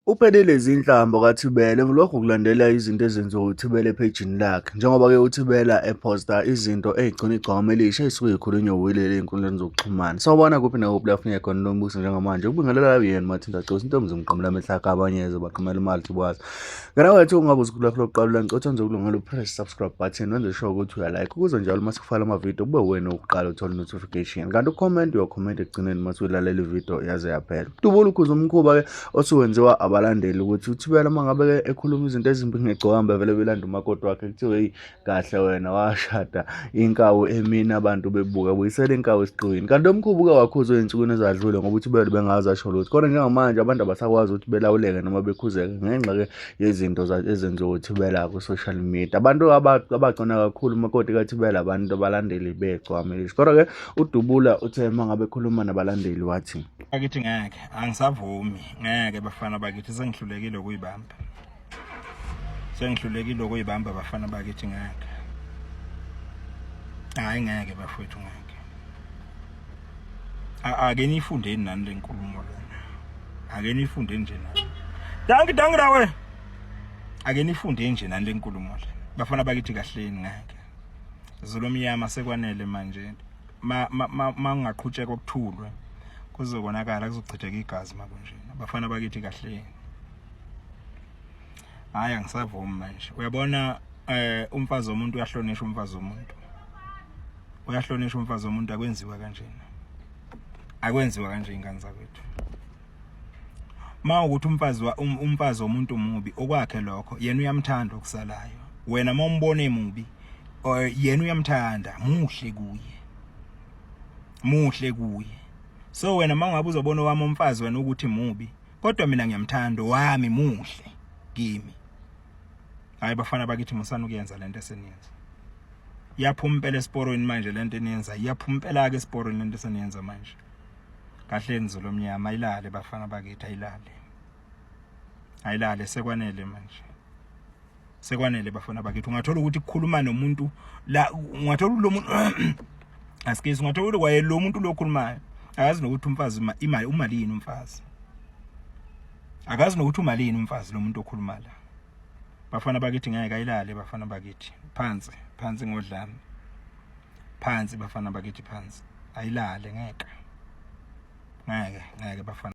uPhelile zinhlamba kaThibela lokho kulandela izinto ezenziwa uThibela ephejini lakhe njengoba-ke uThibela ephosta izinto ey'gcina igcwama elisha ey'suke y'khulunywa uWilile ey'nkundleni zokuxhumana. Sawubona kuphi nakuphi la funeka khona lo mbuso njengamanje ukubingelela yena Mathinta Cosi intombi zimqamela amehlaka abanyeze baqhamela imali thibwazi. Ngana wethu ungabe usikhulu lakho lokuqala ulancothi wenze ukulungela upress subscribe button wenze sure ukuthi uyalike ukuze njalo uma sikufala amavidiyo kube wena owokuqala uthola notification. Kanti ucomment uyacomment ekugcineni uma uyilalela ividiyo yaze yaphela. Dubula ukhuza umkhuba-ke osuwenziwa abalandeli ukuthi uThibela uma ngabe-ke ekhuluma izinto ezimbi ngegcwamba vele belanda umakoti wakhe kuthiwe hey kahle wena washada inkawu emini abantu bebuka buyisela inkawu esiqwini. Kanti lo mkhuba-ke wakhuzwa ey'nsukwini ezadlule ngoba uThibela bengazi asho lutho kodwa njengamanje abantu abasakwazi ukuthi belawuleke noma bekhuzeke ngenxa-ke yezinto ezenziwa uThibela ku-social media. Abantu abagcona kakhulu umakoti kaThibela abantu abalandeli begcwama elisha kodwa-ke uDubula uthe uma ngabe ekhuluma nabalandeli wathi bakithi ngeke angisavumi ngeke bafana bakithi sengihlulekile ukuyibamba bafana bakithi ngeke hayi ngeke bafowethu ngeke ake nifundeni nani lenkulumo lena ake nifunde nje nani dangi nawe ake nifunde nje nani lenkulumo le bafana bakithi kahleni ngeke zulomnyama sekwanele manje mangaqhutsheka okuthulwe kuzobonakala kuzochitheka igazi makunjena bafana bakithi kahle hayi angisavumi manje uyabona umfazi womuntu uyahlonishwa umfazi womuntu akwenziwa kanje ingane zakwethu mawukuthi umfazi womuntu mubi okwakhe lokho yena uyamthanda okusalayo wena mawumbone mubi yena uyamthanda muhle kuye so wena mangabe uzobona wami umfazi wena ukuthi mubi kodwa mina ngiyamthanda wami muhle kimi hayi bafana bakithi musana ukuyenza lento eseniyenza yaphumpela esporweni manje lento eniyenza yaphumpela ke esporweni lento eseniyenza manje kahle nizolo mnyama ayilale bafana bakithi ayilale sekwanele manje sekwanele bafana bakithi ungathola ukuthi ukukhuluma nomuntu la ungathola lo muntu asikezi ungathola ukuthi kwaye lo muntu lokhulumayo akazi nokuthi umfazi umalini umfazi akazi nokuthi umalini umfazi lo muntu okhuluma la bafana bakithi ngeke ayilale bafana bakithi phansi ngodlami phansi bafana bakithi phansi ayilale ngeke bafana